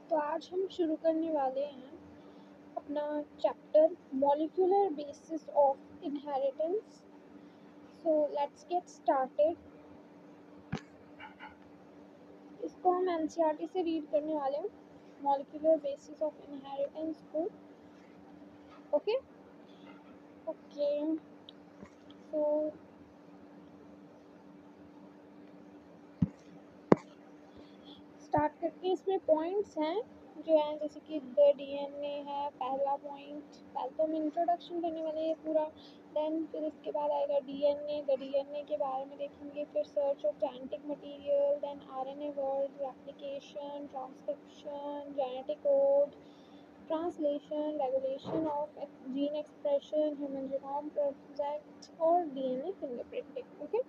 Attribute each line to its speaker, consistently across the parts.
Speaker 1: तो आज हम शुरू करने वाले हैं अपना chapter molecular basis of inheritance. So let's get started. इसको हम एनसीईआरटी से रीड करने वाले हैं, मॉलिक्यूलर बेसिस ऑफ इनहेरिटेंस को। ओके ओके सो स्टार्ट करके इसमें पॉइंट्स हैं जो हैं, जैसे कि द डीएनए है पहला पॉइंट। पहले तो हम इंट्रोडक्शन करने वाले हैं पूरा, देन फिर इसके बाद आएगा डीएनए। द डीएनए के बारे में देखेंगे, फिर search of genetic material, then RNA word, replication, transcription, genetic code, translation, regulation of gene expression, human genome project और डीएनए फिंगरप्रिंटिंग। ओके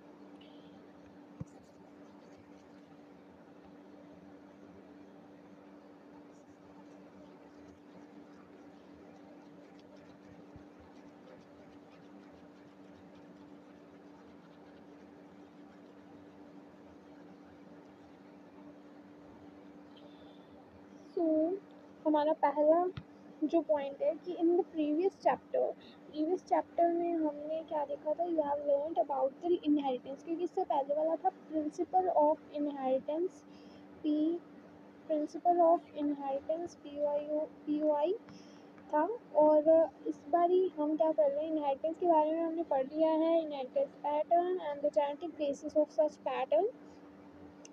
Speaker 1: सो हमारा पहला जो पॉइंट है कि इन द प्रीवियस चैप्टर में हमने क्या देखा था, you have learned about the inheritance, क्योंकि इससे पहले वाला था principle of inheritance, P principle of inheritance P था। और इस बारी हम क्या कर रहे हैं, इनहेरिटेंस के बारे में हमने पढ़ लिया है। Inheritance pattern and the genetic basis of such pattern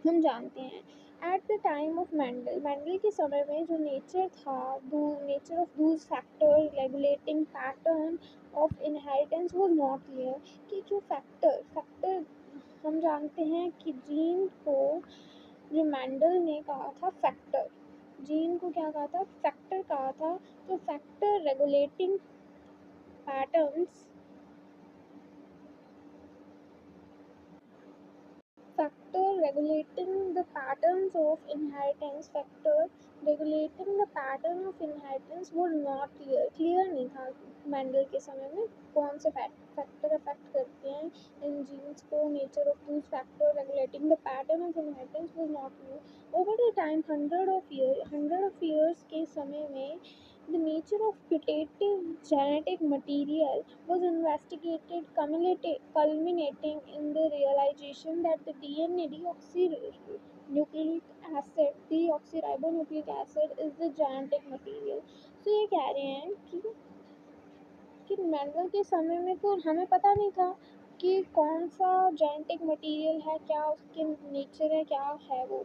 Speaker 1: हम जानते हैं। At the time of Mendel के समय में जो नेचर था, nature of Dooj factor regulating pattern of inheritance was not clear. कि जो फैक्टर हम जानते हैं कि जीन को जो मेंडल ने कहा था फैक्टर, जीन को क्या कहा था, फैक्टर कहा था। तो factor regulating patterns factor regulating the patterns of inheritance was not clear नहीं था मेंडल के समय में। कौन से फैक्टर अफेक्ट करते हैं इन जीन्स को, नेचर ऑफ दूस factor regulating the pattern of inheritance was not clear. Over the time 100 of years के समय में the nature of putative genetic material was investigated, culminating in the realization that the DNA deoxyribonucleic acid is the genetic material. So ये कह रहे हैं कि Mendel के समय में तो हमें पता नहीं था कि कौन सा जेनेटिक मटेरियल है, क्या उसके नेचर है, क्या है वो।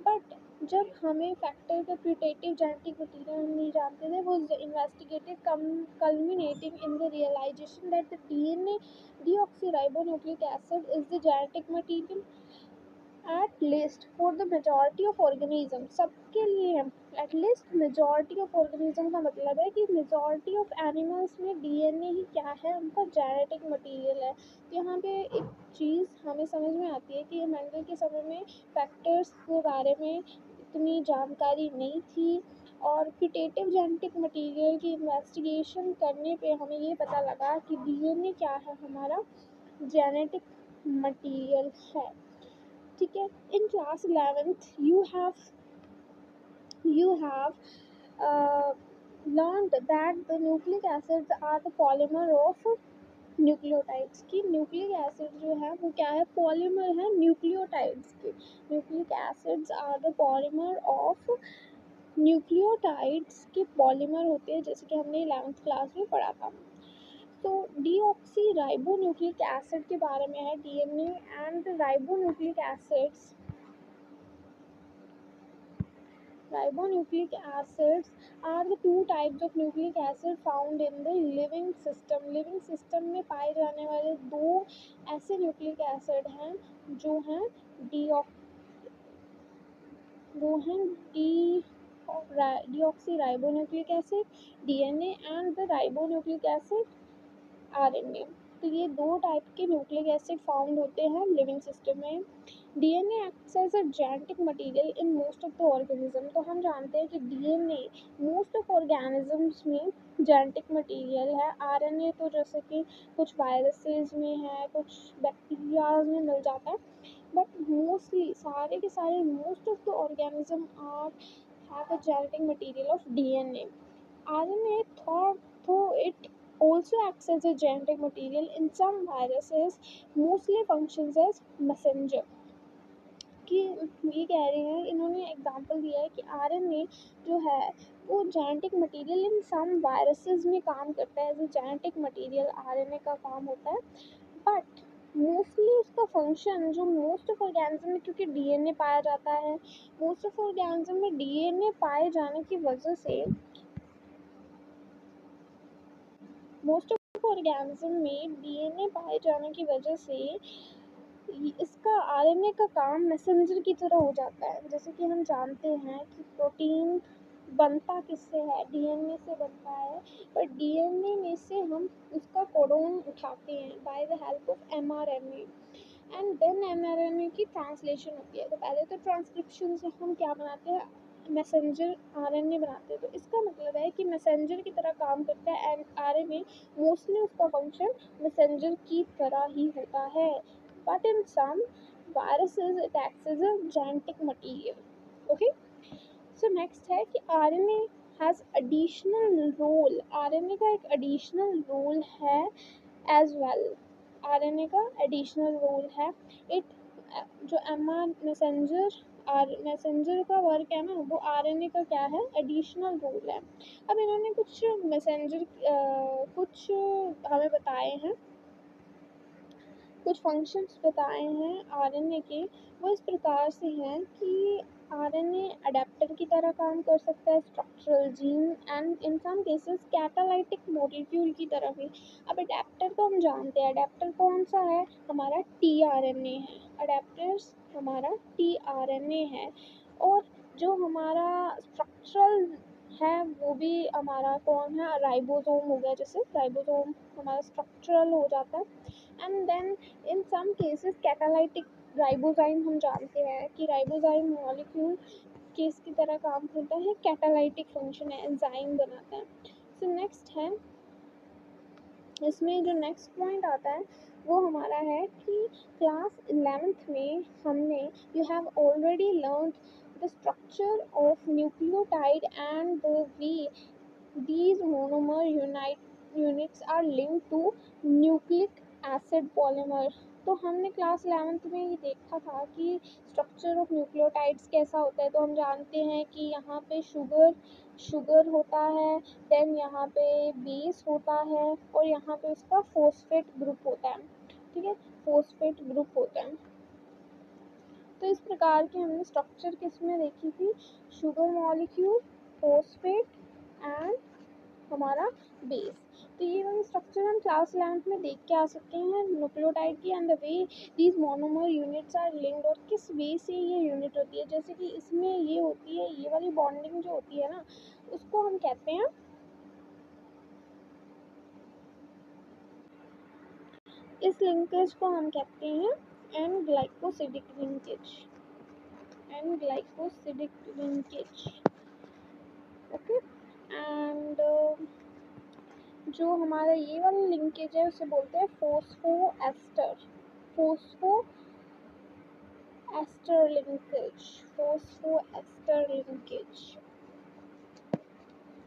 Speaker 1: बट जब हमें फैक्टर का प्यूटेटिव जेनेटिक मटीरियल हम नहीं जानते थे, वो investigated culminating in the realization that the DNA deoxyribonucleic acid is the genetic material at least for the majority of organisms। सबके लिए at least majority of organism का मतलब है कि majority of animals में DNA ही क्या है, उनका genetic material है। तो यहाँ पे एक चीज़ हमें समझ में आती है कि मेंडल के समय में फैक्टर्स के बारे में इतनी जानकारी नहीं थी, और प्यूटेटिव जेनेटिक मटेरियल की इन्वेस्टिगेशन करने पे हमें ये पता लगा कि DNA क्या है, हमारा जेनेटिक मटेरियल है। ठीक है, in class 11th you have learned that the nucleic acids are the polymer of nucleotides की। न्यूक्लिक एसिड जो है वो क्या है, पॉलीमर है न्यूक्लियोटाइड्स के। Nucleic acids are the polymer of nucleotides के पॉलीमर होते हैं, जैसे कि हमने 11th क्लास में पढ़ा था। तो डीऑक्सी राइबोन्यूक्लिक एसिड के बारे में है, DNA and ribonucleic acids are the two types of nucleic acid found in the living system। Living system में पाए जाने वाले दो ऐसे न्यूक्लिक एसिड हैं जो हैं deoxy ribonucleic acid DNA and the ribonucleic acid RNA. तो ये दो टाइप के न्यूक्लिक एसिड फाउंड होते हैं लिविंग सिस्टम में। DNA acts as a genetic material in most of the organism. तो हम जानते हैं कि डीएनए मोस्ट ऑफ ऑर्गेनिजम्स में जेनेटिक मटेरियल है। आरएनए तो जैसे कि कुछ वायरसेस में है, कुछ बैक्टीरियाज में मिल जाता है, बट मोस्टली सारे के सारे most of the organism are have a genetic material of DNA. RNA, though it also acts as a genetic material in some viruses, mostly functions as messenger. कि ये कह रहे हैं, इन्होंने एग्जांपल दिया है कि आरएनए जो है वो genetic material in some viruses में काम करता है, as a genetic material RNA का काम होता है, बट मोस्टली उसका फंक्शन जो मोस्ट ऑफ ऑर्गेनिज्म में, क्योंकि डीएनए पाया जाता है, मोस्ट ऑफ ऑर्गेनिज्म में डीएनए पाए जाने की वजह से मोस्ट ऑफ ऑर्गेनिज्म में डीएनए पाए जाने की वजह से इसका आरएनए का काम मैसेंजर की तरह हो जाता है। जैसे कि हम जानते हैं कि प्रोटीन बनता किससे है, डीएनए से बनता है, पर डीएनए में से हम उसका कोडोन उठाते हैं by the help of mRNA, and then mRNA की ट्रांसलेशन होती है। तो पहले तो ट्रांसक्रिप्शन से हम क्या बनाते हैं, मैसेंजर आरएनए बनाते हैं। तो इसका मतलब है कि मैसेंजर की तरह काम करता है, एंड आरएनए मोस्टली उसका फंक्शन मैसेंजर की तरह ही होता है, but in some viruses it acts as a genetic material. Okay, so next है कि RNA has additional role, RNA का एक additional role है as well, RNA का additional role है, it जो mR मैसेंजर का वर्क है ना, वो आरएनए का क्या है, एडिशनल रोल है। अब इन्होंने कुछ मैसेंजर कुछ हमें बताए हैं, कुछ फंक्शंस बताए हैं आरएनए के, वो इस प्रकार से हैं कि आरएनए अडेप्टर की तरह काम कर सकता है, structural gene, and in some cases catalytic molecule की तरह भी। अब अडेप्टर तो हम जानते हैं, अडेप्टर कौन सा है, हमारा टीआरएनए है, अडेप्टर्स हमारा टीआरएनए है, और जो हमारा स्ट्रक्चरल है वो भी हमारा कौन है, राइबोसोम हो गया, जैसे राइबोसोम हमारा स्ट्रक्चरल हो जाता है, and then in some cases catalytic ribozyme, हम जानते हैं कि राइबोजाइम मॉलिक्यूल केस की तरह काम करता है, कैटालाइटिक फंक्शन है, एंजाइम बनाता है। सो नेक्स्ट है, इसमें जो नेक्स्ट पॉइंट आता है वो हमारा है कि क्लास 11th में हमने, you have already learn the structure of nucleotide and the way these monomer units are linked to nucleic acid polymer। तो हमने क्लास 11th में ये देखा था कि स्ट्रक्चर ऑफ न्यूक्लियोटाइड्स कैसा होता है। तो हम जानते हैं कि यहाँ पे शुगर होता है, देन यहाँ पे बेस होता है, और यहाँ पे उसका फॉस्फेट ग्रुप होता है, ठीक है, फॉस्फेट ग्रुप होता है। तो इस प्रकार की हमने स्ट्रक्चर किसमें देखी थी, शुगर मॉलिक्यूल, फॉस्फेट एंड हमारा बेस। तो ये वाली स्ट्रक्चर हम क्लास 11th में देख के आ सकते हैं न्यूक्लियोटाइड की, and the way these monomer units are linked, और किस वे से ये यूनिट होती है। जैसे कि इसमें ये होती है, ये वाली बॉन्डिंग जो होती है ना, उसको हम कहते हैं, इस लिंकेज को हम कहते हैं N glycosidic linkage, N glycosidic linkage. Okay, and जो हमारा ये वाला लिंकेज है उसे बोलते हैं फोस्फोएस्टर, फोस्फोएस्टर लिंकेज, फोस्फोएस्टर लिंकेज,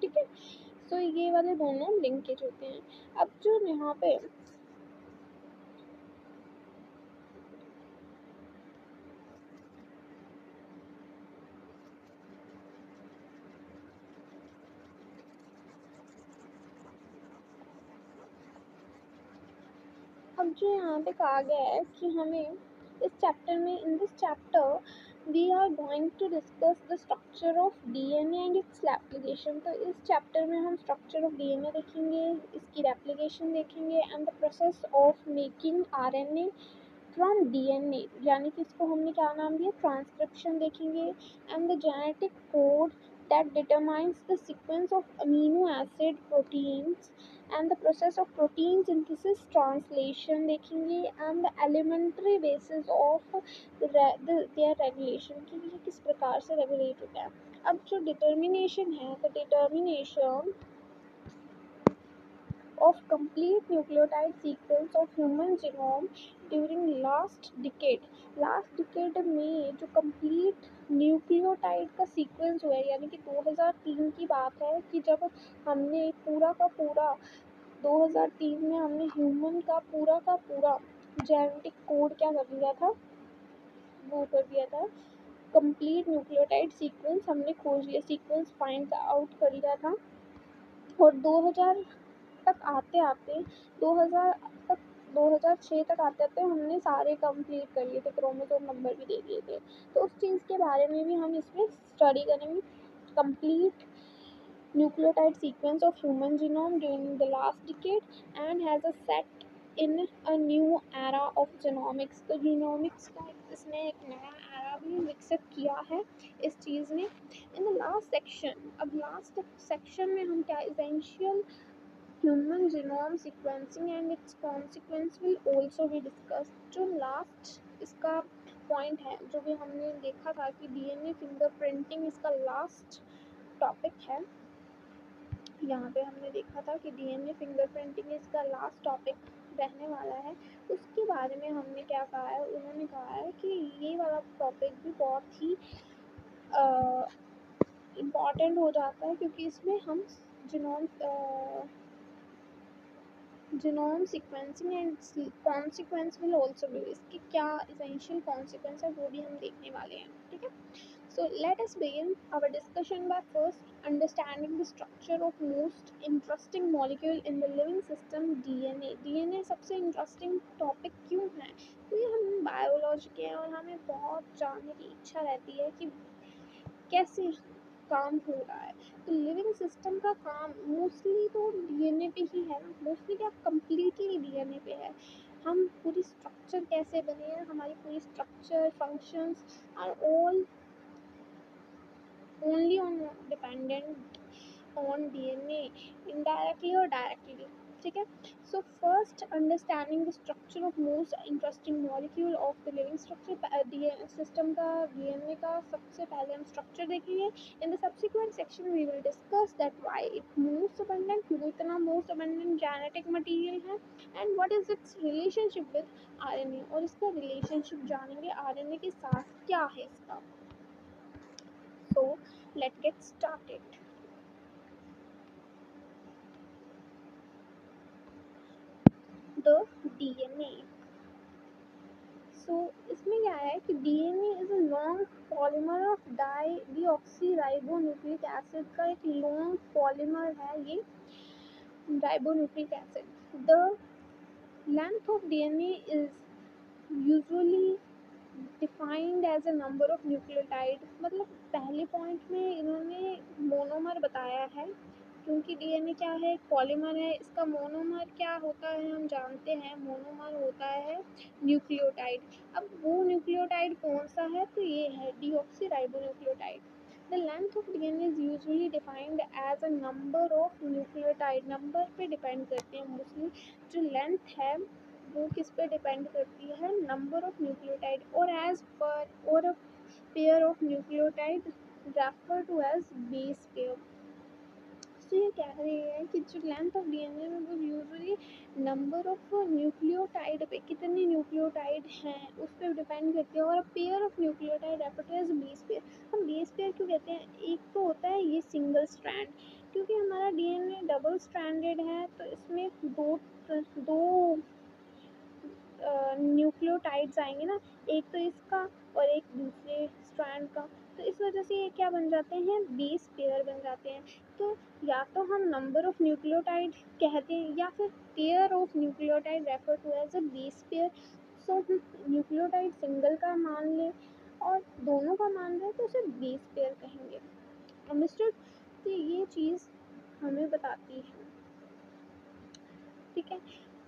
Speaker 1: ठीक है। तो ये वाले दोनों लिंकेज होते हैं। अब जो यहाँ पे अब जो यहाँ पे कहा गया है कि हमें इस चैप्टर में, in this chapter we are going to discuss the structure of DNA and its replication. तो इस चैप्टर में हम स्ट्रक्चर ऑफ डीएनए देखेंगे, इसकी रेप्लिकेशन देखेंगे, and the process of making RNA from DNA, यानी कि इसको हमने क्या नाम दिया, ट्रांसक्रिप्शन देखेंगे, and the genetic code that determines the sequence of amino acid proteins and the process of protein synthesis translation देखेंगे, and the elementary basis of their regulation, कि ये किस प्रकार से रेगुलेट होता है। अब जो डिटर्मिनेशन है, तो determination of complete nucleotide sequence of human genome during last decade में जो complete न्यूक्लियोटाइड का सीक्वेंस हुआ है, यानी कि 2003 की बात है कि जब हमने पूरा का पूरा 2003 में हमने ह्यूमन का पूरा जेनेटिक कोड क्या कर दिया था, वो कर दिया था कंप्लीट न्यूक्लियोटाइड सीक्वेंस हमने खोज लिया, सीक्वेंस फाइंड आउट कर लिया था। और 2000 तक आते 2006 तक आते हमने सारे कंप्लीट कर लिए थे, क्रोमोसोम नंबर भी दे दिए थे। तो उस चीज़ के बारे में भी हम इसमें स्टडी करेंगे, complete nucleotide sequence of human genome during the last decade and has a set in a new era of genomics। तो genomics का इसने एक नया era भी विकसित किया है इस चीज़ ने। in the last section, अब last section में हम क्या essential human genome sequencing and its consequence will also be discussed। जो last इसका पॉइंट है, जो भी हमने देखा था कि डीएनए फिंगरप्रिंटिंग इसका लास्ट टॉपिक है, यहाँ पे हमने देखा था कि डीएनए फिंगरप्रिंटिंग इसका लास्ट टॉपिक रहने वाला है। उसके बारे में हमने क्या कहा है, उन्होंने कहा है कि ये वाला टॉपिक भी बहुत ही इम्पॉर्टेंट हो जाता है, क्योंकि इसमें हम genome sequencing and consequence will also be, इसके क्या इसेंशियल कॉन्सिक्वेंस है वो भी हम देखने वाले हैं। ठीक है, so let us begin our discussion by first understanding the structure of most interesting molecule in the living system, DNA। DNA सबसे इंटरेस्टिंग टॉपिक क्यों है, क्योंकि हम बायोलॉजी के हैं और हमें बहुत जानने की इच्छा रहती है कि कैसे काम हो रहा है। तो लिविंग सिस्टम का काम मोस्टली तो डीएनए पे ही है ना, मोस्टली क्या कम्प्लीटली डीएनए पे है। हम पूरी स्ट्रक्चर कैसे बने हैं, हमारी पूरी structure functions are all only on dependent on DNA indirectly or directly। ठीक है, so first understanding the structure of most interesting molecule of the living structure system का DNA का सबसे पहले हम structure देखेंगे। in the subsequent section we will discuss that why it most abundant, क्यों इतना most abundant genetic material है, and what is its relationship with RNA, और इसका relationship जानेंगे RNA के साथ क्या है इसका। So let's get started। The DNA। So इसमें क्या है कि DNA is a long polymer of deoxyribonucleic acid का एक long polymer है ये ribonucleic acid। The length of DNA is usually defined as a number of nucleotide। मतलब पहले पॉइंट में इन्होंने मोनोमर बताया है, क्योंकि डीएनए क्या है, पॉलीमर है, इसका मोनोमर क्या होता है हम जानते हैं, मोनोमर होता है न्यूक्लियोटाइड। अब वो न्यूक्लियोटाइड कौन सा है, तो ये है deoxyribonucleotide. The length of DNA is usually defined as a number of nucleotide. Number पे डिपेंड करती है मोस्टली, जो लेंथ है वो किस पे डिपेंड करती है, नंबर ऑफ न्यूक्लियोटाइड और एज पर और a pair of nucleotide refer to as base pair. तो ये कह रहे हैं कि जो लेंथ ऑफ डीएनए में वो यूजुअली नंबर ऑफ न्यूक्लियोटाइड पे, कितने न्यूक्लियोटाइड हैं उस पर डिपेंड करती है, और pair of nucleotide refer to as base pair. हम बेस पेयर क्यों कहते हैं, एक तो होता है ये सिंगल स्ट्रैंड, क्योंकि हमारा डीएनए डबल स्ट्रैंडेड है, तो इसमें दो न्यूक्लियोटाइड्स आएंगे ना, एक तो इसका और एक दूसरे स्ट्रैंड का, तो इस वजह से ये क्या बन जाते हैं, बेस पेयर बन जाते हैं। तो या तो हम नंबर ऑफ न्यूक्लियोटाइड कहते हैं या फिर pair of nucleotide refer to as a base pair. So nucleotide single का मान लें और दोनों का मान लें तो उसे बेस पेयर कहेंगे। अंडरस्टूड, तो ये चीज़ हमें बताती है। ठीक है,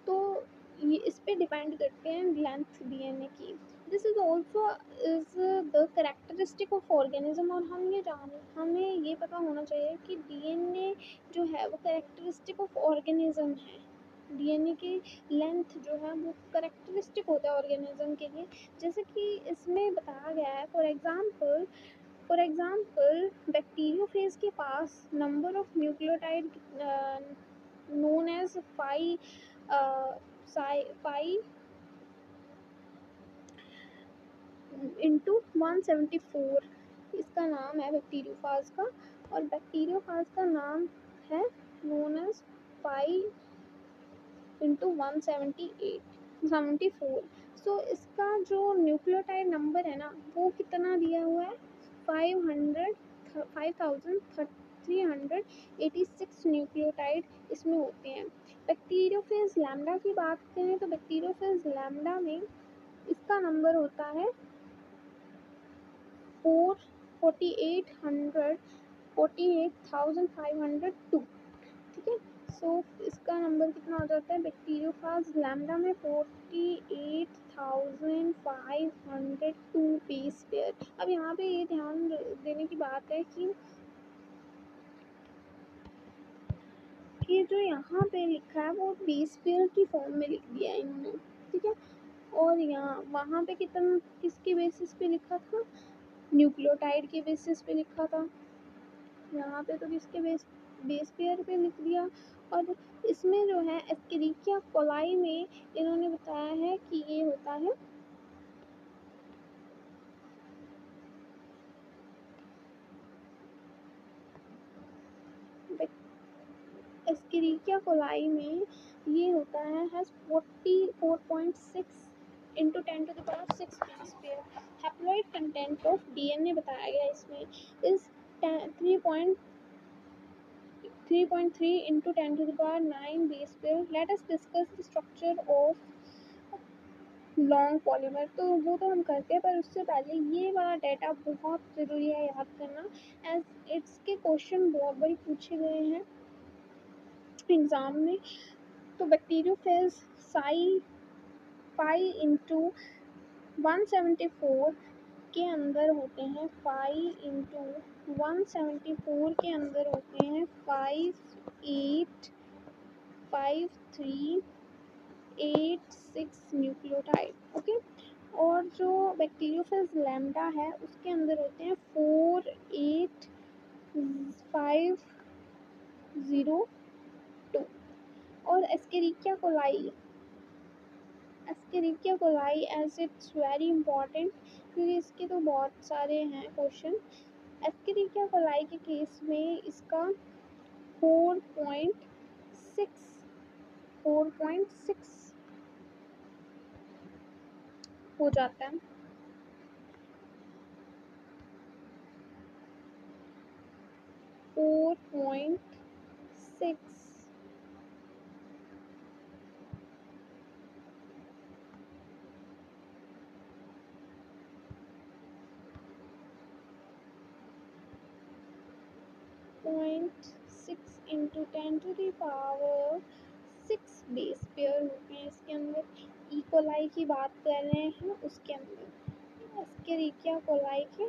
Speaker 1: तो ये इस पे डिपेंड करते हैं लेंथ डीएनए की। This is also is the characteristic of organism. और हमें ये पता होना चाहिए कि डीएनए जो है वो करेक्टरिस्टिक ऑफ ऑर्गेनिज्म है। डीएनए की लेंथ जो है वो करेक्टरिस्टिक होता है ऑर्गेनिज्म के लिए, जैसे कि इसमें बताया गया है। फॉर एग्जाम्पल बैक्टीरियोफेज के पास number of nucleotide known as pi into 174 इसका नाम है बैक्टीरियोफाज का, और बैक्टीरियोफाज का नाम है नोन एज पाई इंटू 174। सो इसका जो न्यूक्लियोटाइड नंबर है ना वो कितना दिया हुआ है, 5386 न्यूक्लियोटाइड इसमें होते हैं। बैक्टीरियोफेज लैम्डा की बात करें तो बैक्टीरियोफेज लैम्डा में इसका नंबर होता है 48,502। ठीक है, सो इसका नंबर कितना हो जाता है बैक्टीरियोफाज लैम्डा में 48,502 बेस पेयर। अब यहाँ पे ये ध्यान देने की बात है कि जो यहाँ पे लिखा है वो बेस पेयर की फॉर्म में लिख दिया है इन्होंने। ठीक है, और यहाँ वहाँ पे कितना किसके बेसिस पे लिखा था, न्यूक्लियोटाइड के बेसिस पे लिखा था, यहाँ पे तो किसके बेस पेयर पे लिख दिया। और इसमें जो है एस्केरिकिया कोलाई में इन्होंने बताया है कि ये होता है एस्केरिकिया कोलाई में ये होता है has 44.6 into 10⁶ base pair. Haploid content of DNA बताया गया इसमें is 3.3 into 10⁹ base pair. Let us discuss the structure of long polymer. तो वो तो हम करते हैं, पर उससे पहले ये वाला डाटा बहुत ज़रूरी है याद करना, एज इसके क्वेश्चन बहुत बारी पूछे गए हैं एग्ज़ाम में। तो बैक्टीरियोफेज पाई इंटू 174 के अंदर होते हैं 174 के अंदर होते हैं 585386 न्यूक्लियोटाइड। ओके, और जो बैक्टीरियोफेज लैम्डा है उसके अंदर होते हैं 48502। और Escherichia coli as it's very important, क्योंकि इसके तो बहुत सारे हैं क्वेश्चन। एस्केरिकिया कोलाई के केस में इसका 4.6 हो जाता है। 4.6 0.6 इंटू 10⁶ बेस पेयर होते हैं इसके अंदर। कोलाई की बात कर रहे हैं उसके अंदर, एस्केरिकिया कोलाई के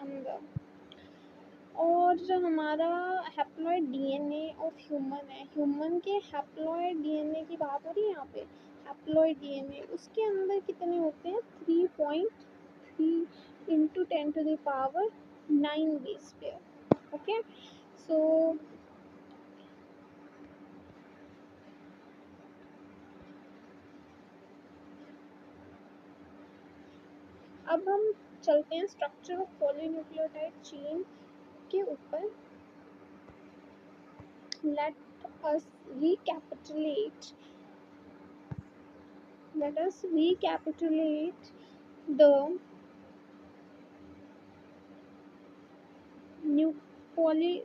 Speaker 1: अंदर। और जो हमारा हैप्लॉइड डीएनए ऑफ ह्यूमन है, ह्यूमन के हैप्लॉइड डीएनए की बात हो रही है यहाँ पे, हैप्लॉइड डीएनए उसके अंदर कितने होते हैं 3.3 इंटू 10⁹ बेस पेयर। ओके, सो अब हम चलते हैं स्ट्रक्चर ऑफ पॉलीन्यूक्लियोटाइड चेन के ऊपर। Let us recapitulate the poly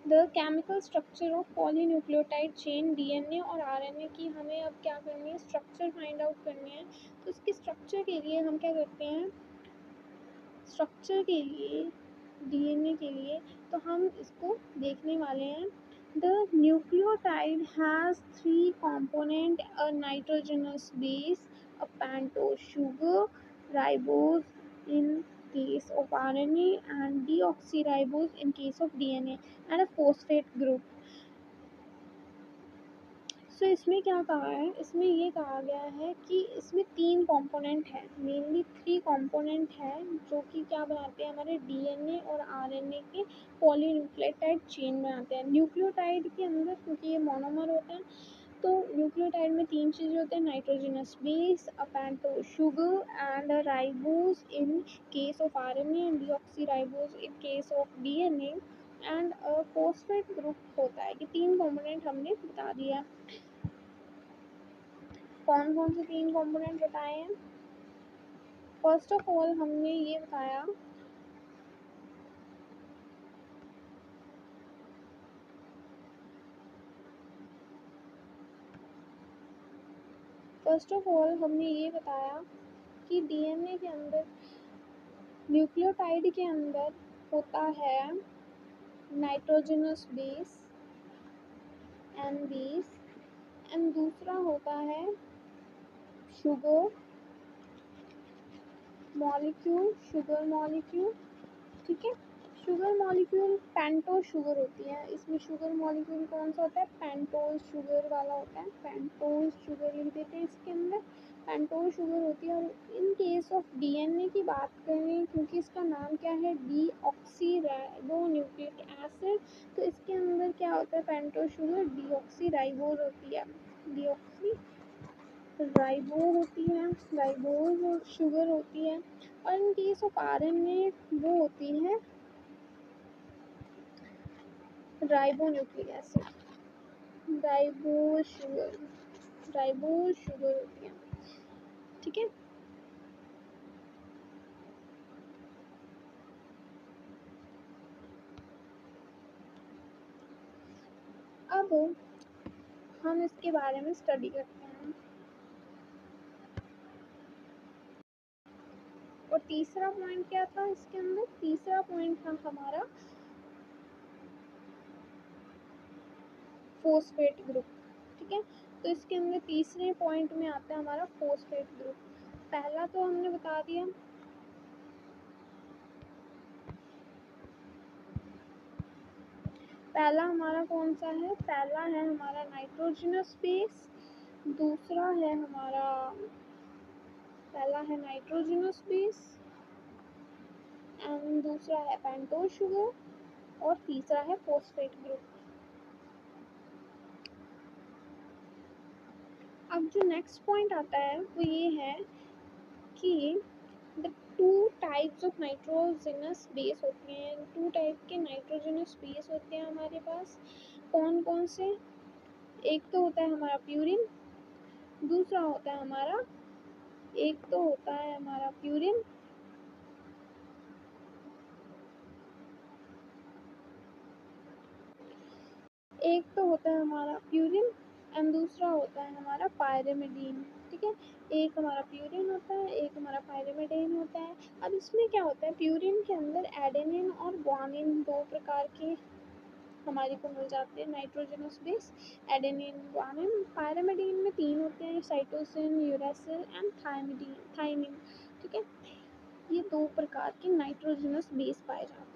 Speaker 1: the chemical structure of polynucleotide chain. DNA और आरएनए की हमें अब क्या करनी है, स्ट्रक्चर फाइंड आउट करनी है। तो इसके स्ट्रक्चर के लिए हम क्या करते हैं, स्ट्रक्चर के लिए डीएनए के लिए तो हम इसको देखने वाले हैं। The nucleotide has 3 component, a nitrogenous base, a pentose sugar, ribose in case of RNA and deoxyribose in case of DNA, and a phosphate group. सो इसमें क्या कहा है, इसमें ये कहा गया है कि इसमें 3 कंपोनेंट हैं, मेनली 3 कंपोनेंट हैं जो कि क्या बनाते हैं, हमारे डीएनए और आरएनए के पॉलीन्यूक्लियोटाइड चेन बनाते हैं। न्यूक्लियोटाइड के अंदर क्योंकि ये मोनोमर होता है, तो न्यूक्लियोटाइड में 3 चीज़ें होते हैं, nitrogenous base, a pentose sugar and a ribose in case of RNA and deoxyribose in case of DNA and phosphate group होता है। ये 3 कंपोनेंट हमने बता दिया। कौन कौन से 3 कंपोनेंट बताए हैं? फर्स्ट ऑफ ऑल हमने ये बताया कि डीएनए के अंदर, न्यूक्लियोटाइड के अंदर होता है nitrogenous base N base and दूसरा होता है शुगर मॉलिक्यूल, ठीक है। शुगर मॉलिक्यूल पेंटोज शुगर होती है, इसमें शुगर मॉलिक्यूल कौन सा होता है, पेंटोज शुगर वाला होता है, पेंटोज शुगर लिख देते हैं इसके अंदर, पेंटोज शुगर होती है। और इन केस ऑफ डीएनए की बात करें, क्योंकि इसका नाम क्या है, डीऑक्सीराइबोन्यूक्लिक एसिड, तो इसके अंदर क्या होता है, पेंटोज शुगर डीऑक्सीराइबोज होती है, राइबोज शुगर होती है। और इन केस ऑफ आरएनए वो होती है राइबोन्यूक्लिक एसिड, राइबोज शुगर होती है, ठीक है। अब हम इसके बारे में स्टडी करते हैं। और तीसरा पॉइंट क्या था इसके अंदर, तीसरा पॉइंट था हमारा फोस्फेट ग्रुप, ठीक है। तो इसके अंदर तीसरे पॉइंट में आता है हमारा फोस्फेट ग्रुप। पहला तो हमने बता दिया, पहला हमारा कौन सा है, पहला है हमारा नाइट्रोजनस बेस, दूसरा है हमारा, पहला है नाइट्रोजनस बेस एंड दूसरा है पेंटोज शुगर और तीसरा है फोस्फेट ग्रुप। अब जो नेक्स्ट पॉइंट आता है वो ये है कि the two types of nitrogenous base होते हैं, 2 टाइप के नाइट्रोजनस बेस होते हैं हमारे पास। कौन कौन से, एक तो होता है हमारा प्यूरिन, दूसरा होता है हमारा, एक तो होता है हमारा प्यूरिन, एक तो होता है हमारा प्यूरिन एंड दूसरा होता है हमारा पायरिमिडीन, ठीक है। एक हमारा प्यूरिन होता है, एक हमारा पायरिमिडीन होता है। अब इसमें क्या होता है, प्यूरिन के अंदर एडेनिन और ग्वानिन 2 प्रकार के हमारे को मिल जाते हैं nitrogenous base, adenine guanine. Pyrimidine में 3 होते हैं, साइटोसिन, यूरेसिल एंड थायमिन, ठीक है। ये 2 प्रकार के नाइट्रोजनस बेस पाए जाते हैं।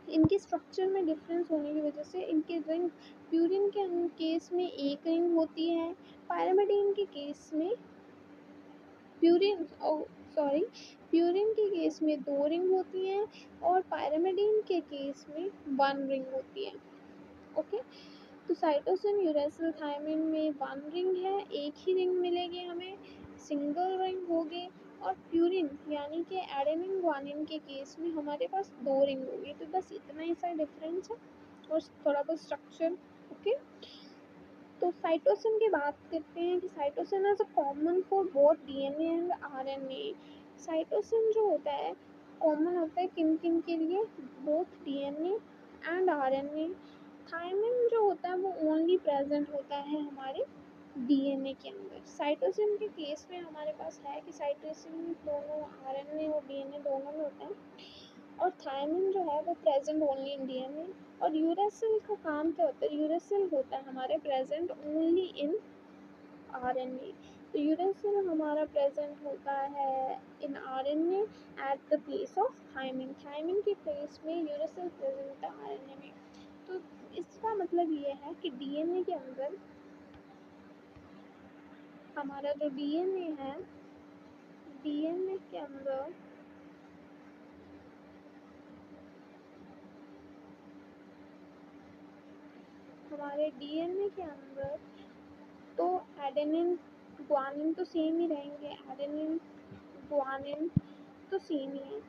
Speaker 1: इनके स्ट्रक्चर में डिफरेंस होने की वजह से इनके रिंग, प्यूरिन के केस में एक रिंग होती है, पायरिमिडीन के केस में प्यूरिन के केस में 2 रिंग होती हैं और पायरिमिडीन के केस में 1 रिंग होती है, ओके। तो साइटोसिन, यूरेसिल, थायमिन में 1 रिंग है, एक ही रिंग मिलेगी हमें, सिंगल रिंग होगी। और प्यूरिन यानी कि एडेनिन ग्वानिन के केस में हमारे पास 2 रिंग होगी। तो बस इतना ही सा डिफरेंस है और थोड़ा बहुत स्ट्रक्चर, ओके। तो साइटोसिन की बात करते हैं कि cytosine is a common for both DNA and RNA. Cytosine जो होता है कॉमन होता है किन किन के लिए, both DNA and RNA. Thymine जो होता है वो ओनली प्रेजेंट होता है हमारे डीएनए के अंदर। साइटोसिन के केस में हमारे पास है कि साइटोसिन दोनों आरएनए और डीएनए दोनों में होता है, और थायमिन जो है वो प्रेजेंट ओनली इन डीएनए। और यूरेसिल का काम क्या होता है, यूरेसिल होता है हमारे प्रेजेंट ओनली इन आरएनए। तो यूरेसिल हमारा प्रेजेंट होता है in RNA at the place of thymine, thymine के प्लेस में यूरेसिल प्रेजेंट होता है आरएनए में। तो इसका मतलब ये है कि डीएनए के अंदर हमारा जो डीएनए है, डीएनए के अंदर हमारे डीएनए के अंदर तो एडेनिन ग्वानिन तो सेम ही रहेंगे, एडेनिन ग्वानिन तो सेम ही है।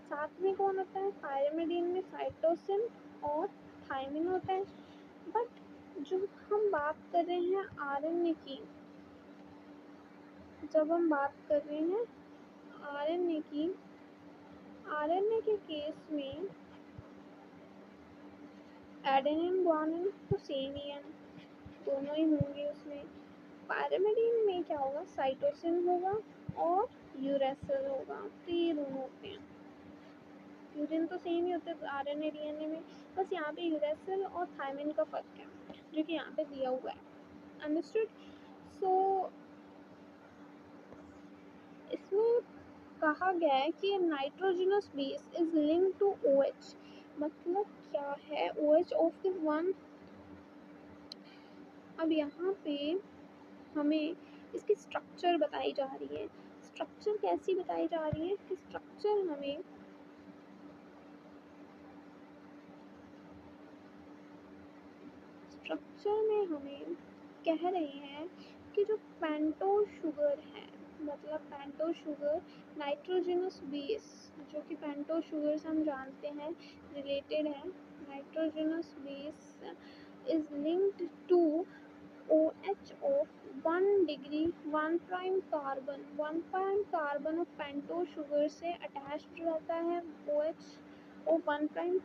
Speaker 1: साथ में कौन होता है, पायरिमिडीन में साइटोसिन और थायमिन होता है। बट जो हम बात कर रहे हैं आरएनए की, जब हम बात कर रहे हैं आरएनए की, आरएनए के केस में एडेनिन ग्वानिन तो सेम ही है, दोनों ही होंगे उसमें। पायरिमिडीन में क्या होगा, साइटोसिन होगा और यूरेसिल होगा, तो ये दोनों होते हैं। यूरिन तो सेम ही होते हैं आरएनए डीएनए में, बस यहाँ पे यूरेसिल और थायमिन का फर्क है जो कि यहाँ पे दिया हुआ है। अंडरस्टूड। सो इसमें कहा गया है कि nitrogenous base is linked to OH। मतलब क्या है OH ऑफ द वन। अब यहाँ पे हमें इसकी स्ट्रक्चर बताई जा रही है। स्ट्रक्चर कैसी बताई जा रही है कि स्ट्रक्चर में हमें कह रहे हैं कि जो पेंटोज शुगर है, मतलब पेंटोज शुगर नाइट्रोजनस बेस, जो कि पेंटोज शुगर से हम जानते हैं रिलेटेड है, nitrogenous base is linked to OH of 1 degree 1 prime carbon of pentose sugar से अटैच्ड रहता है OH of 1 prime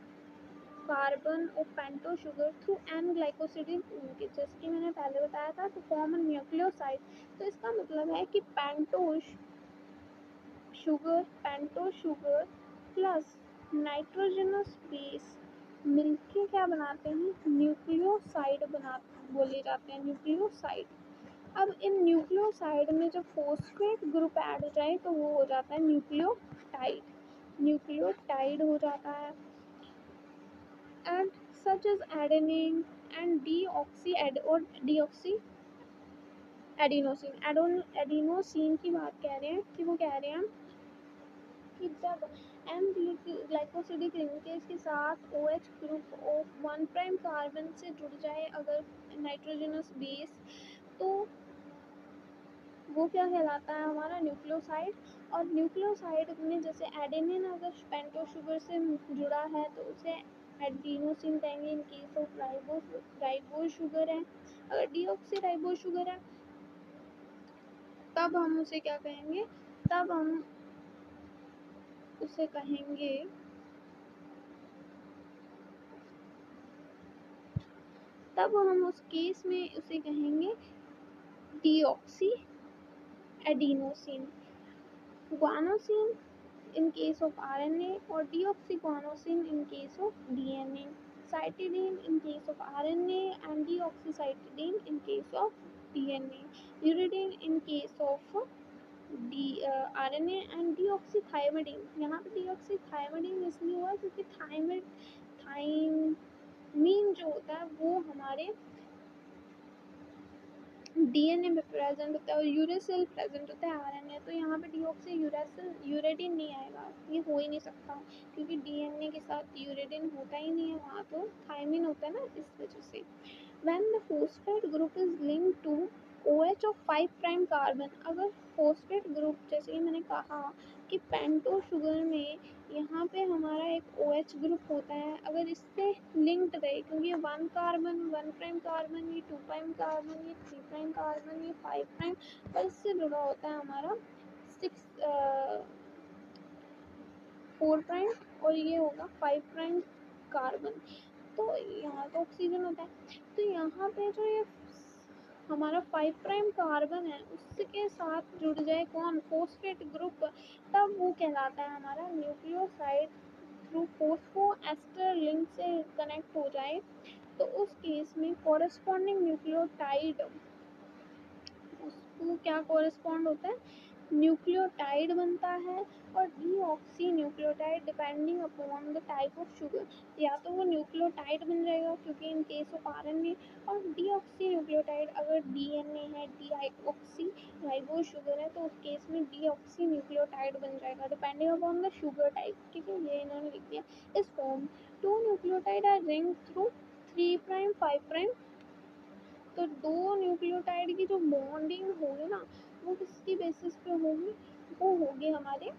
Speaker 1: carbon of pentose sugar through N glycosidic linkage, जैसे कि मैंने पहले बताया था, टू फॉर्म अ न्यूक्लियोसाइड। तो इसका मतलब है कि pentose sugar plus nitrogenous base मिलके क्या बनाते हैं, न्यूक्लियोसाइड बोले जाते हैं, न्यूक्लियोसाइड। अब इन न्यूक्लियोसाइड में जब फॉस्फेट ग्रुप ऐड हो जाए तो वो हो जाता है न्यूक्लियोटाइड हो जाता है। And such as adenine and adenosine की बात कह रहे हैं कि वो कह रहे हैं कि जब एन ग्लाइकोसिडिक लिंकेज के साथ OH group of 1 prime carbon से जुड़ जाए अगर नाइट्रोजनस बेस, तो वो क्या कहलाता है, हमारा न्यूक्लियोसाइड। और न्यूक्लियोसाइड में जैसे एडेनिन अगर पेंटोज शुगर से जुड़ा है तो उसे एडिनोसिन कहेंगे इन केस ऑफ राइबोज शुगर है। अगर डीऑक्सी राइबोज शुगर है तब हम उसे क्या कहेंगे, तब हम उसे कहेंगे तब हम उस केस में उसे कहेंगे deoxy adenosine. Guanosine in case of RNA or deoxyguanosine in case of DNA, cytidine in case of RNA and deoxycytidine in case of DNA, uridine in case of RNA and deoxythymidine। यहाँ पे deoxythymidine इसलिए हुआ क्योंकि thiamine जो होता है वो हमारे डीएनए में प्रेजेंट होता है और यूरेसिल प्रेजेंट होता है आरएनए। तो यहाँ पे डीऑक्सी यूरेडिन नहीं आएगा, ये हो ही नहीं सकता क्योंकि डीएनए के साथ यूरेडिन होता ही नहीं है, वहाँ तो थायमिन होता है ना, इस वजह से। When the phosphate group is linked to OH of 5 prime carbon, अगर फॉस्फेट ग्रुप जैसे कि मैंने कहा कि पेंटो शुगर में यहाँ पे हमारा एक OH ग्रुप होता है, अगर इससे लिंक्ड रहे, क्योंकि 1 कार्बन 1 प्राइम कार्बन, ये 2 प्राइम कार्बन, ये 3 प्राइम कार्बन, ये 5 प्राइम, और इससे जुड़ा होता है हमारा 4 प्राइम और ये होगा 5 प्राइम कार्बन। तो यहाँ तो ऑक्सीजन होता है, तो यहाँ पे जो ये हमारा 5 प्राइम कार्बन है उसके साथ जुड़ जाए कौन, फॉस्फेट ग्रुप, तब वो कहलाता है हमारा न्यूक्लियोसाइड। थ्रू फॉस्फोएस्टर लिंक से कनेक्ट हो जाए तो उस केस में कॉरेस्पॉन्डिंग न्यूक्लियोटाइड उसको क्या कॉरेस्पॉन्ड होता है, न्यूक्लियोटाइड बनता है और deoxy nucleotide depending upon the type of sugar. या तो वो न्यूक्लियोटाइड बन जाएगा क्योंकि इन केस ऑफ आरएनए, और डीऑक्सी न्यूक्लियोटाइड अगर डीएनए है, डीऑक्सी राइबोज शुगर है, तो उस केस में डीऑक्सी न्यूक्लियोटाइड बन जाएगा depending upon the sugar type. ठीक है, ये इन्होंने लिख दिया। इस form two nucleotide are ring through 3 prime 5 prime. तो दो न्यूक्लियोटाइड की जो बॉन्डिंग होगी ना, वो किसकी बेसिस पे होगी, वो होगी हमारे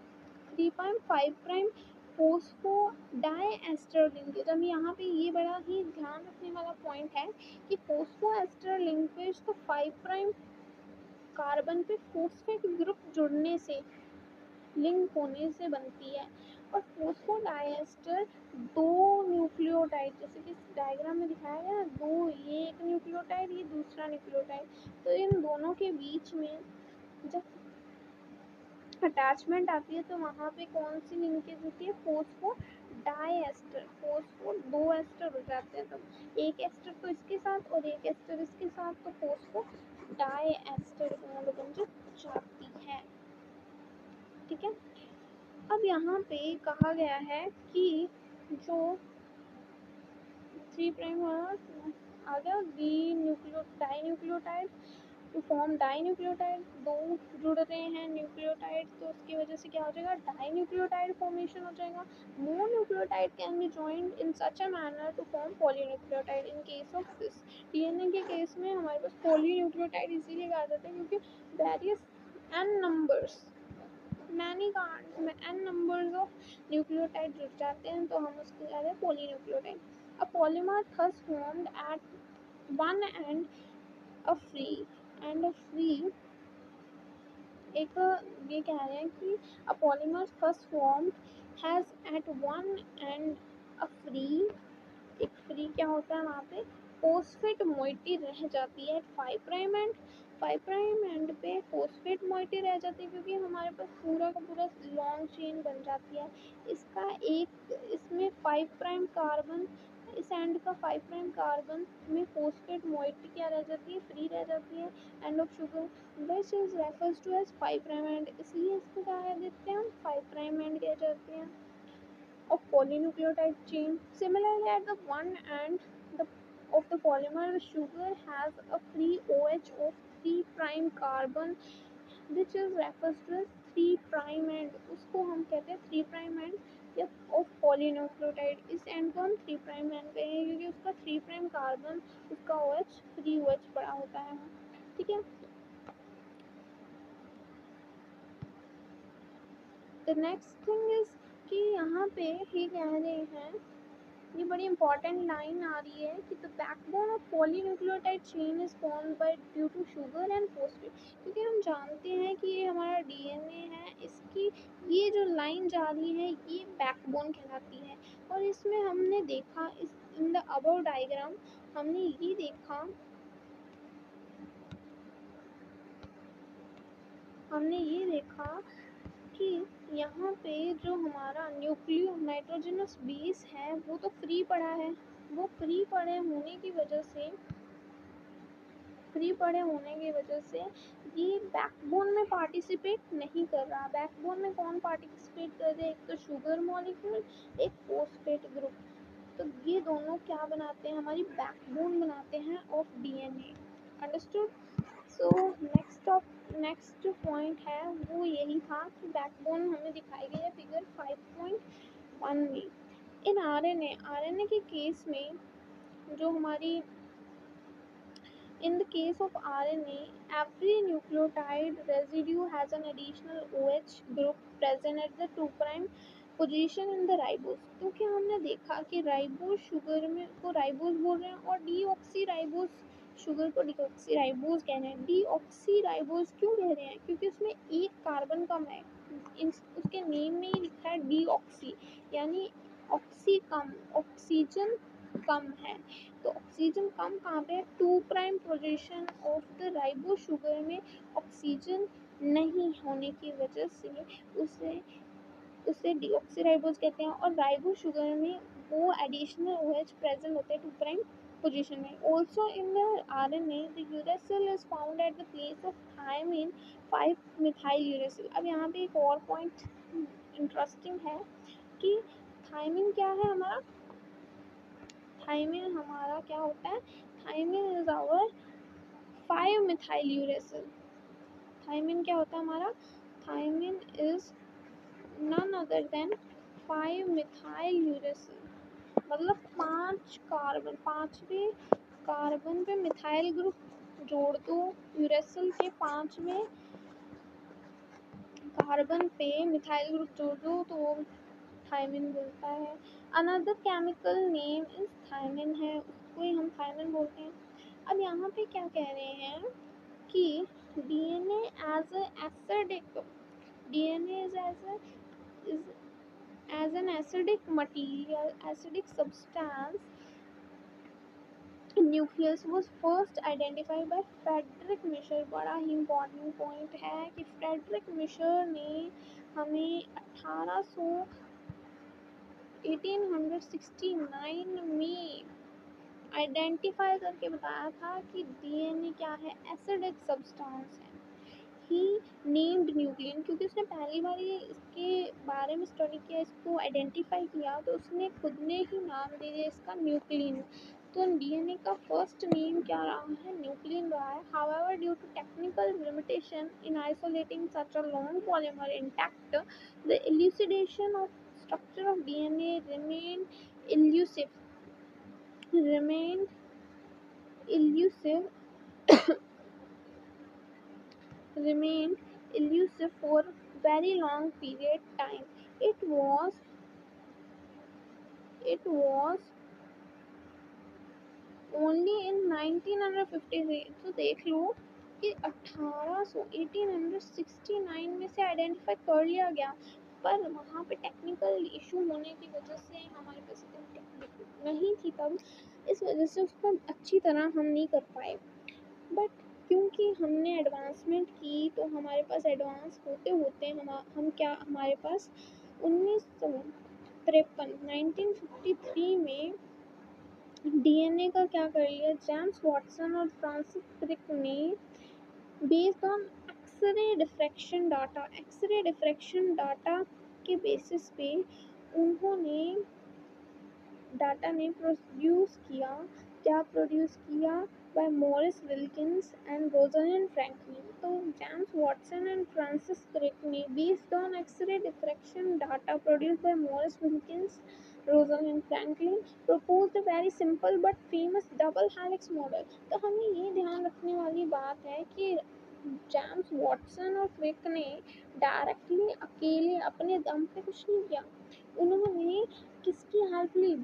Speaker 1: 3.5 प्राइम फोस्फोडाइएस्टर लिंकेज। अब यहाँ पे ये बड़ा ही ध्यान रखने वाला पॉइंट है कि फोस्फोएस्टर लिंकेज तो 5 प्राइम कार्बन पे फोस्फेट ग्रुप जुड़ने से, लिंक होने से बनती है, और फोस्फोडाइएस्टर दो न्यूक्लियोटाइड, जैसे कि डायग्राम में दिखाया गया, दो, ये एक न्यूक्लियोटाइड, ये दूसरा न्यूक्लियोटाइड, तो इन दोनों के बीच में जब अटैचमेंट आती है तो वहाँ पे कौन सी लिंकेज होती है, फोस्फोडाइएस्टर। फोस्फो दो एस्टर हो जाते हैं, तो एक एस्टर तो इसके साथ और एक एस्टर इसके साथ, तो फोस्फोडाइएस्टर बॉन्ड बन जाती है। ठीक है, अब यहाँ पे कहा गया है कि जो 3 प्राइम आ गया डाइन्यूक्लियोटाइड टू फॉर्म डाइन्यूक्लियोटाइड, दो जुड़ रहे हैं न्यूक्लियोटाइड, तो उसकी वजह से क्या हो जाएगा, डाइन्यूक्लियोटाइड फॉर्मेशन हो जाएगा। More nucleotide can be joined in such a manner to form polynucleotide in case of this. DNA के केस में हमारे पास पॉलीन्यूक्लियोटाइड इसीलिए कहा जाता है क्योंकि various an numbers n numbers of nucleotide जुड़ जाते हैं, तो हम उसको कहते हैं polynucleotide. A polymer thus formed at one end a free एक ये कह रहे हैं कि a polymer thus formed has at one end a free, एक फ्री क्या होता है वहाँ पे, फोस्फेट मोइटी रह जाती है 5 प्राइम एंड 5 प्राइम एंड पे फोस्फेट मोइटी रह जाती है, क्योंकि हमारे पास पूरा का पूरा लॉन्ग चेन बन जाती है। इसका एक, इसमें 5 प्राइम कार्बन, इस एंड का 5 प्राइम कार्बन में फोस्फेट मोइटी क्या रह जाती है, फ्री रह जाती है, end of sugar which is refers to as 5 prime end, इसलिए इसको क्या कह देते हैं हम, 5 प्राइम एंड कह जाते हैं of polynucleotide chain. Similarly, at the one end of the polymer, the sugar has a free OH of 3 prime carbon, which is refers to as 3 prime end. उसको हम कहते हैं 3 prime end या of polynucleotide। इस end को हम 3 prime end कहेंगे क्योंकि उसका 3 prime carbon, उसका OH फ्री OH बड़ा होता है। ठीक है, the next thing is कि यहाँ पे ही कह रहे हैं, ये बड़ी इंपॉर्टेंट लाइन आ रही है कि the backbone of polynucleotide chain is formed by due to sugar and phosphate. क्योंकि हम जानते हैं कि ये हमारा डीएनए है, इसकी ये जो लाइन जा रही है ये बैकबोन कहलाती है। और इसमें हमने देखा, इस इन द अबव डायग्राम हमने ये देखा, कि यहाँ पे जो हमारा न्यूक्लियो नाइट्रोजनस बेस है वो तो फ्री पड़ा है, वो फ्री पड़े होने की वजह से ये बैकबोन में पार्टिसिपेट नहीं कर रहा। बैकबोन में कौन पार्टिसिपेट कर रहे हैं, एक तो शुगर मॉलिक्यूल, एक फोस्फेट ग्रुप, तो ये दोनों क्या बनाते हैं, हमारी बैकबोन बनाते हैं of DNA. Understood. So next जो पॉइंट है वो यही था कि बैकबोन हमें दिखाई गई है फिगर 5.1 में। इन आरएनए के केस में जो हमारी, in the case of RNA, every nucleotide residue has an additional OH group present at the 2 prime position in the ribose। क्योंकि हमने देखा कि राइबोज शुगर में को राइबोज बोल रहे हैं और डीऑक्सी राइबोज शुगर को डीऑक्सी राइबोज कह रहे हैं। डीऑक्सी राइबोज क्यों कह रहे हैं, क्योंकि उसमें एक कार्बन कम है, उसके नेम में ही लिखा है डीऑक्सी, यानी ऑक्सी कम, ऑक्सीजन कम है। तो ऑक्सीजन कम कहाँ पे है, 2 prime position of the ribo sugar में ऑक्सीजन नहीं होने की वजह से उसे डीऑक्सीराइबोज कहते हैं। और राइबो शुगर में वो एडिशनल OH प्रेजेंट होते हैं 2 प्राइम position में. Also in the RNA, the uracil is found at the place of thymine 5-methyl uracil. अब यहाँ पे एक और पॉइंट इंटरेस्टिंग है कि थायमिन क्या है हमारा. थायमिन हमारा क्या होता है. Thymine is our 5-methyl uracil. Thymine क्या होता है हमारा. Thymine is none other than 5-methyl uracil. मतलब 5 कार्बन, 5वें कार्बन पे मिथाइल ग्रुप जोड़ दो, यूरेसिल के 5वें कार्बन पे मिथाइल ग्रुप जोड़ दो तो वो थायमिन बोलता है. Another chemical name is thymine है, उसको ही हम थायमिन बोलते हैं. अब यहाँ पे क्या कह रहे हैं कि DNA as acidic, DNA is as an acidic material, acidic substance, nucleus was first identified by Frederick Miescher. बड़ा ही इम्पॉर्टेंट पॉइंट है कि फ्रेडरिक मिशर ने हमें 1869 में आइडेंटिफाई करके बताया था कि डीएनए क्या है, एसिडिक सब्सटेंस है. ही नेम्ड न्यूक्लियन, क्योंकि उसने पहली बार इसके बारे में स्टडी किया, इसको आइडेंटिफाई किया, तो उसने खुद ने ही नाम दे दिया इसका न्यूक्लियन. तो डीएनए का फर्स्ट नेम क्या रहा है, न्यूक्लियन रहा है. However due to technical limitation in isolating such a long polymer intact, the elucidation of structure of DNA remained elusive for very long period time. It was only in 1953. तो देख लो कि 1869 में से आइडेंटिफाई कर लिया गया, पर वहाँ पे टेक्निकल इशू होने की वजह से हमारे पास टेक्निक नहीं थी तब, इस वजह से उसको अच्छी तरह हम नहीं कर पाए. बट क्योंकि हमने एडवांसमेंट की तो हमारे पास एडवांस होते होते हम क्या हमारे पास 1953 में डीएनए का क्या कर लिया जेम्स वाटसन और फ्रांसिस क्रिक ने, based on X ray diffraction data के बेसिस पे उन्होंने डाटा ने प्रोड्यूस किया by Morris Wilkins and Rosalind Franklin. तो James Watson and Francis Crick ने, based on X-ray diffraction data produced by Morris Wilkins, Rosalind Franklin, proposed a very simple but famous double helix model. तो हमें ये ध्यान रखने वाली बात है कि जेम्स वॉटसन और क्रिक ने डायरेक्टली अकेले अपने दम पे कुछ नहीं किया. उन्होंने किसकी हेल्प ली,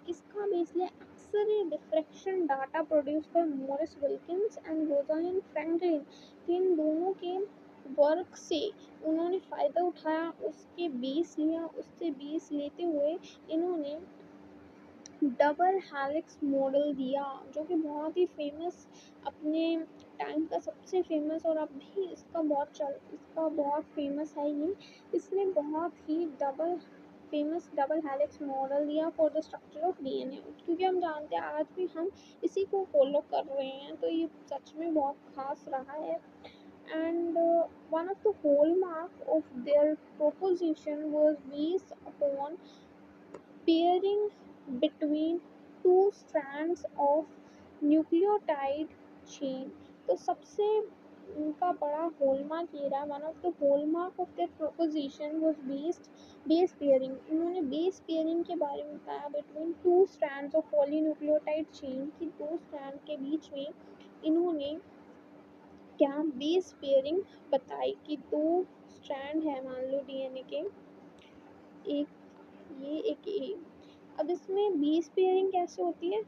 Speaker 1: किसका बेस लिया, x ray diffraction data produce by Morris Wilkins and Rosalind Franklin. इन दोनों के वर्क से उन्होंने फ़ायदा उठाया, उसके बेस लिया, उससे बेस लेते हुए इन्होंने डबल हेलिक्स मॉडल दिया, जो कि बहुत ही फेमस, अपने टाइम का सबसे फेमस, और अब भी इसका बहुत फेमस है ये. इसने बहुत ही फेमस डबल हेलिक्स मॉडल दिया for the structure of DNA, क्योंकि हम जानते हैं आज भी हम इसी को फॉलो कर रहे हैं, तो ये सच में बहुत खास रहा है. And one of the hallmark of their proposition was based upon pairing between two strands of nucleotide chain. तो सबसे उनका बड़ा हॉलमार्क ये रहा, one of the hallmark of their proposition was base pairing. इन्होंने बेस पेयरिंग के बारे में बताया between two strands of polynucleotide chain, की दो स्ट्रैंड के बीच में इन्होंने क्या बेस पेयरिंग बताई कि दो स्ट्रैंड है मान लो डीएनए के, एक ये एक ए. अब इसमें बेस पेयरिंग कैसे होती है,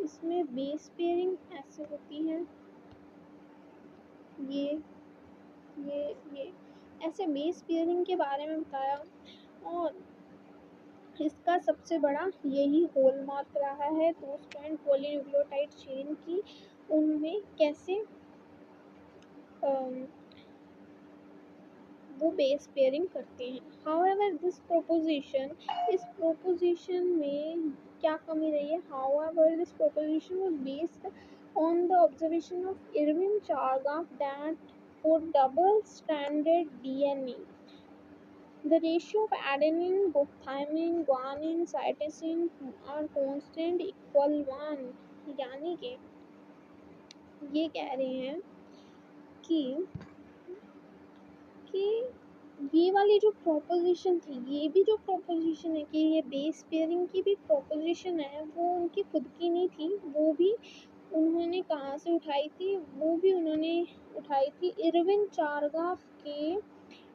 Speaker 1: इसमें बेस पेयरिंग ऐसे होती है, ये ऐसे बेस पेयरिंग के बारे में बताया. और इसका सबसे बड़ा यही हॉलमार्क रहा है दो स्ट्रैंड पॉलीन्यूक्लियोटाइड चेन की, उनमें कैसे वो बेस पेयरिंग करते हैं। हाउएवर दिस प्रोपोजिशन, इस प्रोपोजिशन में क्या कमी रही है? However this proposition was based on the observation of Irwin Chargaff that for double-stranded DNA, the ratio of adenine, thymine, guanine, cytosine are constant equal 1। यानी कि ये कह रहे हैं कि ये वाली जो प्रोपोजिशन थी, ये भी जो प्रोपोजिशन है कि ये बेस पेयरिंग की भी प्रोपोजिशन है, वो उनकी खुद की नहीं थी, वो भी उन्होंने कहाँ से उठाई थी? वो भी उन्होंने उठाई थी इरविन चारगाफ के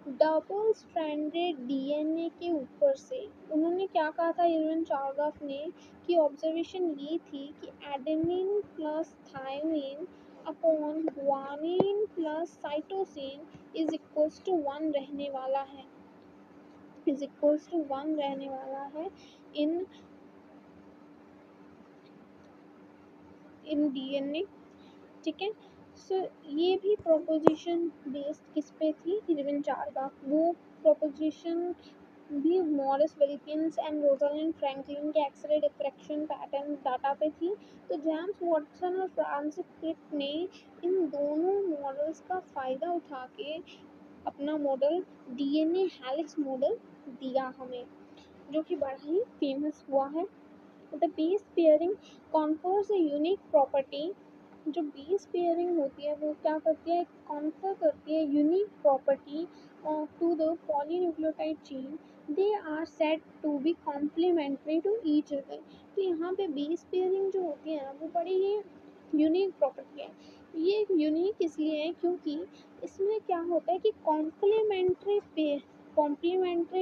Speaker 1: डबल स्ट्रैंडेड डीएनए के ऊपर से। उन्होंने क्या कहा था इरविन चारगाफ ने कि ऑब्जर्वेशन ये थी कि adenine plus thymine upon guanine plus cytosine is equals to 1 रहने वाला है, इज इक्वल्स टू 1 रहने वाला है इन डीएनए। ठीक है, सो ये भी प्रोपोजिशन बेस्ड किस पे थी? इरविन चारगाफ। वो प्रोपोजिशन भी Morris Wilkins and Rosalind Franklin के एक्सरे डिफ्रैक्शन पैटर्न डाटा पे थी। तो जेम्स वॉटसन और फ्रांसिस क्रिक ने इन दोनों मॉडल्स का फ़ायदा उठा के अपना मॉडल डीएनए हेलिक्स मॉडल दिया हमें, जो कि बड़ा ही फेमस हुआ है। The base pairing confers a unique property. जो बेस पेयरिंग होती है वो क्या करती है? कॉन्फर करती है unique property to the polynucleotide chain. They are said to be complementary to each other. तो यहाँ पे बेस पेयरिंग जो होती है ना, वो बड़ी ही यूनिक प्रॉपर्टी है। ये यूनिक इसलिए है क्योंकि इसमें क्या होता है कि complementary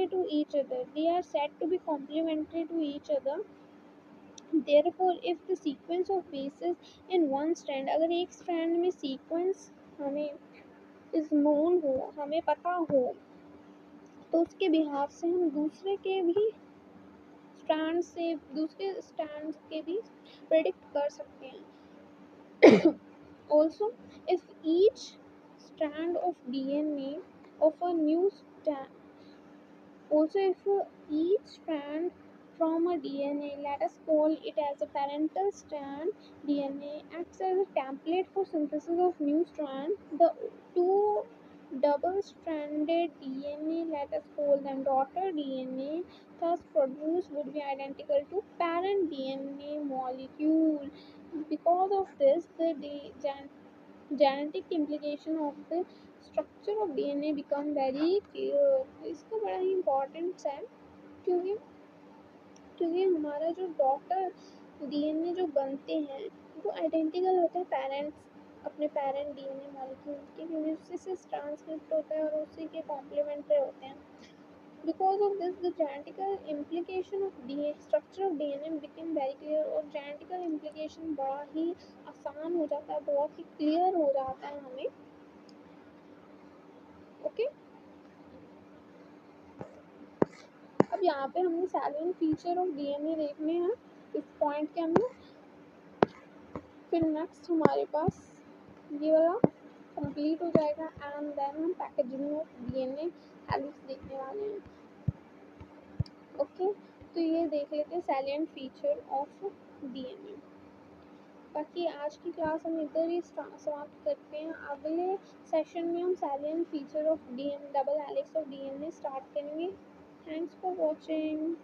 Speaker 1: to each other, they are said to be complementary to each other. Therefore, if the sequence of bases in one strand, अगर एक strand में sequence हमें is known हो, हमें पता हो, तो उसके बिहाफ से हम दूसरे strands के भी predict कर सकते हैं। Also, if each strand of DNA of a new strand, also if each strand from a DNA, let us call it as a parental strand DNA, acts as a template for synthesis of new strand, the two double-stranded DNA, let us call them daughter DNA, thus produced would be identical to parent DNA molecule. Because of this, the genetic implication of the structure of DNA become very clear। इसका बड़ा ही important है क्योंकि हमारा जो daughter DNA जो बनते हैं वो आइडेंटिकल होते हैं अपने पेरेंट डीएनए मॉलिक्यूल के, क्योंकि उसी से ट्रांसक्रिप्ट होता है और उसी के कॉम्प्लीमेंट्री होते हैं। Because of this the genetical implication of structure of DNA become very clear. और जेनेटिकल इम्प्लीकेशन बड़ा ही आसान हो जाता है, बहुत ही क्लियर हो जाता है हमें। ओके, अब यहाँ पे हमने सैलिएंट फीचर ऑफ डीएनए देखने हैं इस पॉइंट के अंदर। फिर नेक्स्ट हमारे पास ये वाला कंप्लीट हो जाएगा एंड देन हम पैकेजिंग ऑफ डीएनए हेलिक्स देखने वाले हैं। ओके, तो ये देख लेते हैं सैलिएंट फीचर ऑफ डीएनए। बाकी आज की क्लास हम इधर ही समाप्त करते हैं। अगले सेशन में हम salient feature of DNA double helix of DNA start करेंगे। Thanks for watching.